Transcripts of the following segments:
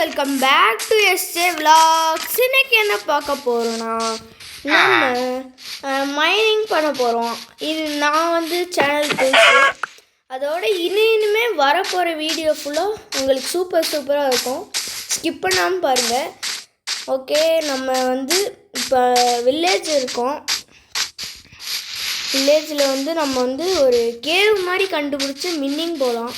Welcome back to SJ vlogs. இன்னைக்கு என்ன பார்க்க போகிறோன்னா நம்ம மைனிங் பண்ண போகிறோம். இது நான் சேனல் பேசு அதோட இனிமே வரப்போகிற வீடியோ ஃபுல்லாக உங்களுக்கு சூப்பராக இருக்கும். ஸ்கிப் பண்ணாமல் பாருங்கள். ஓகே, நம்ம இப்போ வில்லேஜ் இருக்கோம். வில்லேஜில் நம்ம ஒரு கேவ் மாதிரி கண்டுபிடிச்சி மின்னிங் போகலாம்.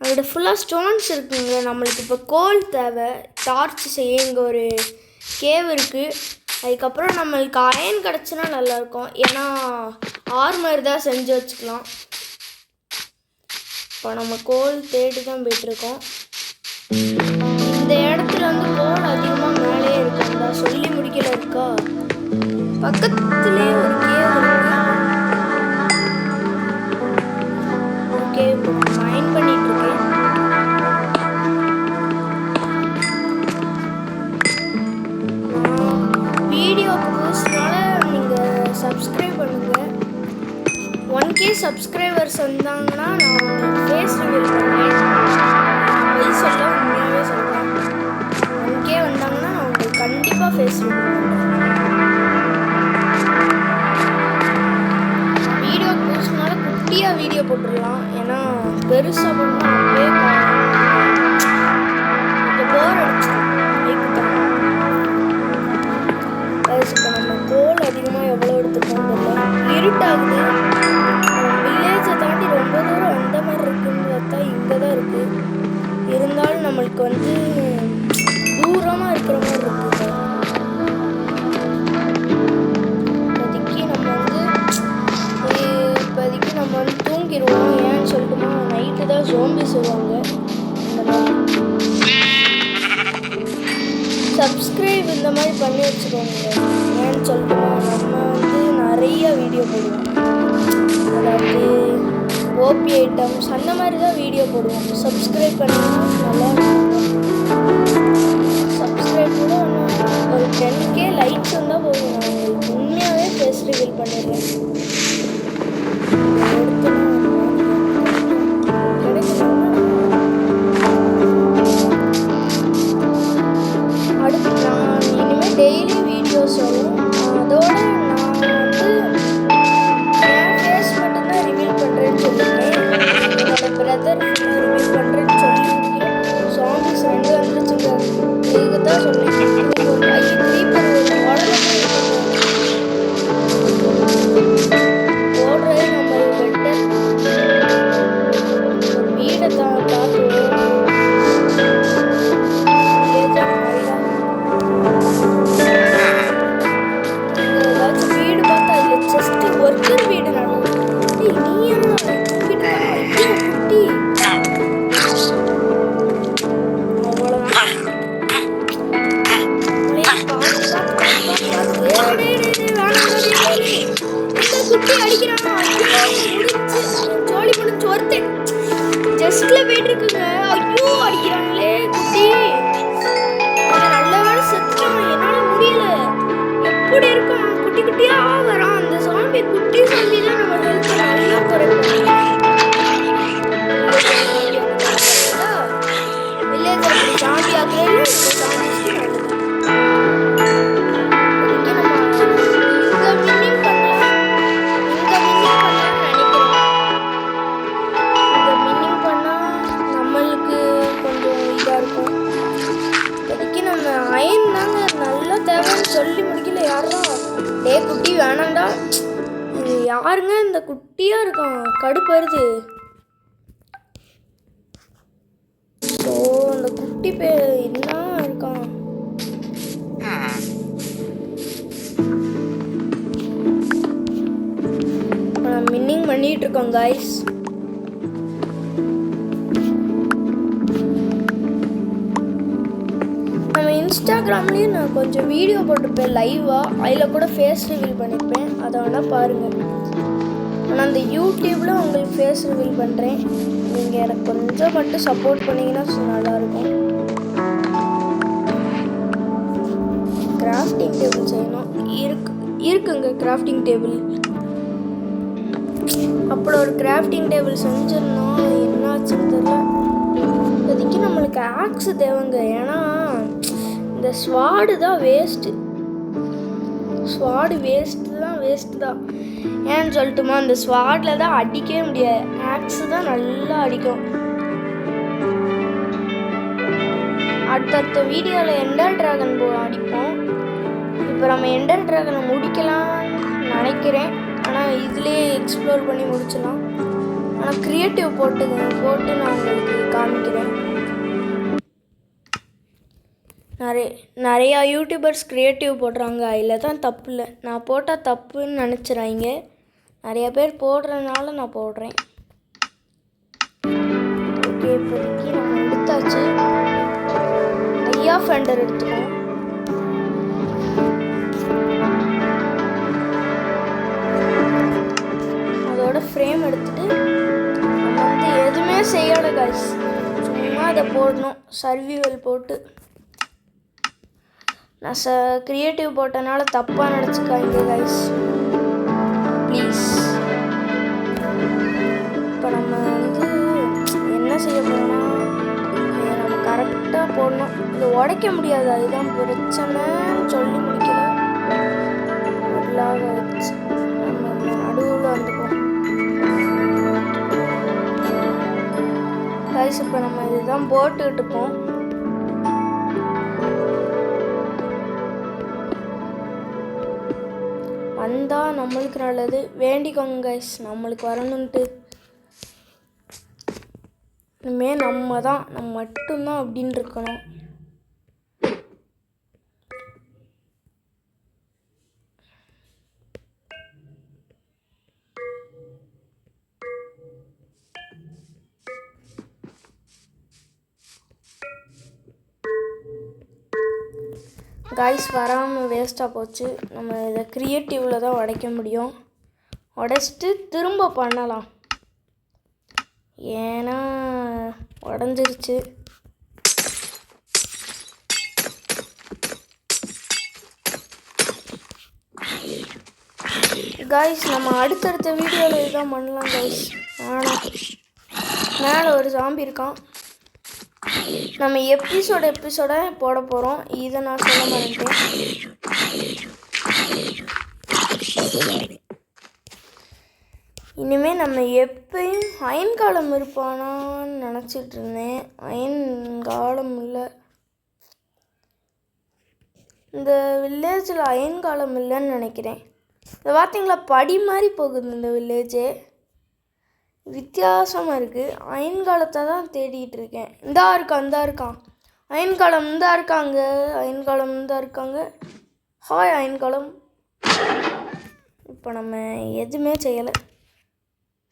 அதோட ஃபுல்லாக ஸ்டோன்ஸ் இருக்குங்க. நம்மளுக்கு இப்போ கோல் தேவை, டார்ச் செய்ய. இங்கே ஒரு கேவ் இருக்குது. அதுக்கப்புறம் நம்மளுக்கு அயன் கிடச்சினா நல்லாயிருக்கும். ஏன்னா ஆர்மர் தான் செஞ்சு வச்சுக்கலாம். இப்போ நம்ம கோல் தேடி தான் போயிட்டுருக்கோம். இந்த இடத்துல கோல் அதிகமாக மேலேயே இருக்குங்களா, சொல்லி முடிக்கல இருக்கா. பக்கத்துலேயே ஒரு கேவ் இருக்கு. ஓகே, இப்போ மைன் பண்ணிட்டு இருக்கேன். வீடியோக்கு புதுசுனால நீங்கள் சப்ஸ்கிரைப் பண்ணுங்கள். 1K சப்ஸ்கிரைபர்ஸ் வந்தாங்கன்னா நான் உங்களுக்கு ஃபேஸ் ரிவீல் பண்ணுறேன். பொய் சொல்ல உண்மையாகவே சொல்கிறேன். 1K வந்தாங்கன்னா நான் உங்களுக்கு கண்டிப்பாக ஃபேஸ் ரிவீல் பண்ணுறேன். வீடியோக்கு புதுசுனால குட்டியாக வீடியோ போட்டுடலாம். ஏன்னா பெருசாக பண்ணால் அப்படியே கொஞ்சம் போர் அடிச்சிடும். இப்போ நம்ம கோல் அதிகமாக எவ்வளோ எடுத்துக்கோங்க. இருட்டாகுது. வில்லேஜை தாண்டி ரொம்ப தூரம் அந்த மாதிரி இருக்குன்னு பார்த்தா இங்கே தான் இருக்குது. இருந்தாலும் நம்மளுக்கு தூரமாக இருக்கிற மாதிரி இருக்குது. இப்போதைக்கு நம்ம தூங்கிடுவோம். ஏன்னு சொல்லட்டுமா, நைட்டு தான் ஜோம்பி சொல்லுவாங்க. சப்ஸ்கிரைப் இந்த மாதிரி பண்ணி வச்சுக்கோங்க. ஏன்னு சொல்லட்டுமா, நம்ம நிறைய வீடியோ போடுவோம். அதாவது ஓபி ஐட்டம்ஸ் அந்த மாதிரி தான் வீடியோ போடுவோம். சப்ஸ்கிரைப் பண்ணிங்கன்னா நல்லா இருக்கும். சப்ஸ்கிரைப் கூட ஒரு 10K லைக்ஸ் வந்தால் போதும். நான் உங்களுக்கு உண்மையாகவே ஃபேஸ் ரிவீல் பண்ணிடுறேன். அடுத்து நான் இனிமேல் டெய்லி வீடியோஸ் வரும். அதோட நான் என் ஃபேஸ் மட்டும்தான் ரிவீல் பண்ணுறேன்னு சொல்லியிருக்கேன். என்னோட பிரதர் ரிவீல் பண்ணுறேன்னு சொல்லியிருக்கேன். சாங்ஸ் வந்துச்சுருக்காரு. இதுக்கு தான் சொல்லியிருக்கேன். ஓடுறதே நம்ம பெட்டர். வீடை தான் பார்த்துவோம். வீடு பார்த்தா இல்லை, ஜஸ்ட் ஒர்க்கர் வீடு. நீ குட்டி அவ்வளோதான். குட்டி அடிக்கிறாங்க. ஜோலி முடிஞ்சு ஒருத்தன் ஜஸ்ட்ல போயிட்டு இருக்குங்க. ஐயோ அடிக்கிறாங்களே குட்டி. நல்ல வேலை செத்துட்டாங்க. என்னால முடியல. எப்படி இருக்கும் குட்டி குட்டியா வரான் அந்த சாம்பி. குட்டி சாம்பி தான் நம்ம ஹெல்த் நல்லா குறைக்கும். வில்லேஜ் அப்படி சாம்பி ஆக்குறது சாம்பிக்கு நல்லது. அயன் தாங்க நல்லா தேவைன்னு சொல்லி முடிக்கல. யாரா குட்டி வேணாண்டா. இது யாருங்க இந்த குட்டியாக இருக்கான், கடுப்பருது. ஸோ அந்த குட்டி பேர் என்ன இருக்கான். நான் மின்னிங் பண்ணிட்டு இருக்கோம் கைஸ். நம்ம இன்ஸ்டாகிராம்லேயும் நான் கொஞ்சம் வீடியோ போட்டிருப்பேன் லைவாக. அதில் கூட ஃபேஸ் ரிவீல் பண்ணியிருப்பேன். அதை வேணால் பாருங்கள். ஆனால் அந்த யூடியூப்பில் உங்களுக்கு ஃபேஸ் ரிவீல் பண்ணுறேன். நீங்கள் எனக்கு கொஞ்சம் மட்டும் சப்போர்ட் பண்ணிங்கன்னா நல்லாயிருக்கும். கிராஃப்டிங் டேபிள் செய்யணும். இருக்குங்க கிராஃப்டிங் டேபிள். அப்படி ஒரு கிராஃப்டிங் டேபிள் செஞ்சிருந்தோம். என்னாச்சுன்னு தெரியல. இப்போதைக்கு நம்மளுக்கு ஆக்ஸ் தேவைங்க. ஏன்னா இந்த ஸ்வாடு தான் வேஸ்ட்டு. ஸ்வாடு வேஸ்ட்டு தான். ஏன்னு சொல்லட்டுமா, அந்த ஸ்வாடில் தான் அடிக்கவே முடியாது. ஆக்ஸு தான் நல்லா அடிக்கும். அடுத்தடுத்த வீடியோவில் எண்டர் ட்ராகன் அடிப்போம். இப்போ நம்ம எண்டர் ட்ராகனை முடிக்கலாம்னு நினைக்கிறேன். ஆனால் இதுலேயே எக்ஸ்ப்ளோர் பண்ணி முடிச்சிடலாம். ஆனால் க்ரியேட்டிவ் போட்டு நான் உங்களுக்கு காமிக்கிறேன். நிறையா யூடியூபர்ஸ் க்ரியேட்டிவ் போடுறாங்க. அதில் தான் தப்பு இல்லை. நான் போட்டால் தப்புன்னு நினச்சிட்றாங்க. நிறையா பேர் போடுறதுனால நான் போடுறேன். ஓகே, இப்போதைக்கு நம்ம எடுத்தாச்சு. ஐயா ஃபெண்டர் எடுத்துக்கோம். அதோட ஃப்ரேம் எடுத்துகிட்டு நம்ம வந்து எதுவுமே செய்யலை கைஸ். சும்மா அதை போடணும். சர்வைவல் போட்டு நான் க்ரியேட்டிவ் போட்டனால தப்பாக நினச்சிக்காங்க கைஸ், ப்ளீஸ். இப்போ நம்ம வந்து என்ன செய்ய போகிறோம்னா, நம்ம கரெக்டாக போடணும். இதை உடைக்க முடியாது, அதுதான் பிரச்சனைன்னு சொல்லி முடிக்கல. வச்சு நம்ம நடுவில் வந்துப்போம் கைஸ். இப்போ நம்ம இதுதான் போட்டுக்கிட்டு இருப்போம். வந்தால் நம்மளுக்கு நல்லது. வேண்டிக்கோங்க கைஸ், நம்மளுக்கு வரணுன்ட்டு. இனிமேல் நம்ம மட்டும்தான் அப்படின்னு இருக்கணும். கைஸ் வராமல் வேஸ்ட்டாக போச்சு. நம்ம இதை க்ரியேட்டிவில் தான் உடைக்க முடியும். உடைச்சிட்டு திரும்ப பண்ணலாம். ஏன்னா உடஞ்சிருச்சு. கைஸ் நம்ம அடுத்தடுத்த வீடியோவில் இதுதான் பண்ணலாம் கைஸ். ஆனால் மேலே ஒரு ஜாம்பி இருக்கான். நம்ம எபிசோட போட போகிறோம். இதை நான் சொல்ல மாட்டேன். இனிமேல் நம்ம எப்பயும் அயன் காலம் இருப்பானான்னு நினச்சிட்டு இருந்தேன். அயன் காலம் இல்லை, இந்த வில்லேஜில் அயன் காலம் இல்லைன்னு நினைக்கிறேன். இதை பார்த்தீங்களா, படி மாதிரி போகுது இந்த வில்லேஜே. வித்தியாசமாக இருக்குது. அயன் காலத்தை தான் தேடிகிட்டு இருக்கேன். இந்தா இருக்கான் அயன் காலம். இந்தா இருக்காங்க அயன் காலம். இந்தா இருக்காங்க. ஹாய் அயன் காலம். இப்போ நம்ம எதுவுமே செய்யலை.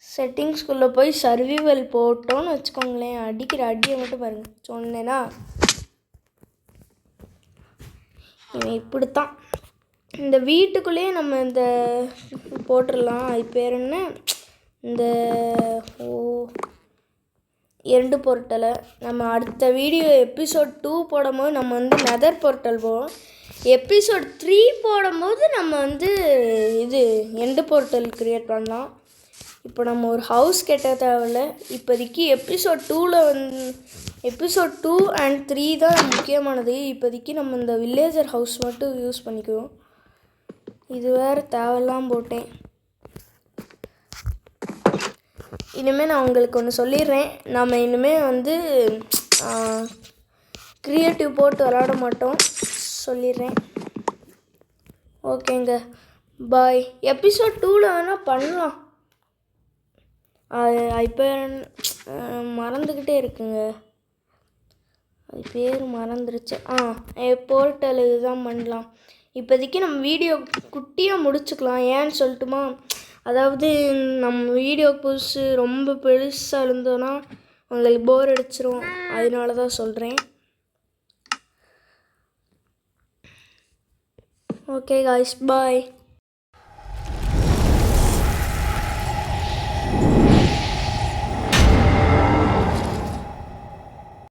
செட்டிங்ஸ்குள்ளே போய் சர்வைவல் போட்டோன்னு வச்சுக்கோங்களேன். அடிக்கிற அடியை மட்டும் பாருங்கள். சொன்னேன்னா இவன் இப்படித்தான். இந்த வீட்டுக்குள்ளேயே நம்ம இந்த போட்டுடலாம். அது பேர் என்ன, இந்த எண்டு போர்ட்டலை நம்ம அடுத்த வீடியோ எபிசோட் 2 போடும்போது நம்ம வந்து நெதர் போர்ட்டல் போவோம். எபிசோட் 3 போடும்போது நம்ம வந்து இது எண்டு போர்ட்டல் க்ரியேட் பண்ணலாம். இப்போ நம்ம ஒரு ஹவுஸ் கட்ட தேவையில்ல. இப்போதைக்கு எபிசோட் 2ல் வந்து எபிசோட் 2 and 3 தான் முக்கியமானது. இப்போதைக்கு நம்ம இந்த வில்லேஜர் ஹவுஸ் மட்டும் யூஸ் பண்ணிக்குவோம். இது வேறு தேவையில்லாம் போட்டேன். இனிமேல் நான் உங்களுக்கு ஒன்று சொல்லிடுறேன். நம்ம இனிமேல் வந்து க்ரியேட்டிவ் போட்டு விளாட மாட்டோம், சொல்லிடுறேன். ஓகேங்க, பாய். எபிசோட் 2ல் வேணால் பண்ணலாம். அது பேர் மறந்துக்கிட்டே இருக்குங்க. அது பேர் மறந்துருச்சு. போர்ட்டல் இதுதான் பண்ணலாம். இப்போதைக்கு நம்ம வீடியோ குட்டியாக முடிச்சுக்கலாம். ஏன்னு சொல்லட்டுமா, அதாவது நம்ம வீடியோ புதுசு ரொம்ப பெருசாக இருந்தோன்னா உங்களுக்கு போர் அடிச்சிரும். அதனால தான் சொல்கிறேன். ஓகே காய்ஸ், பாய்.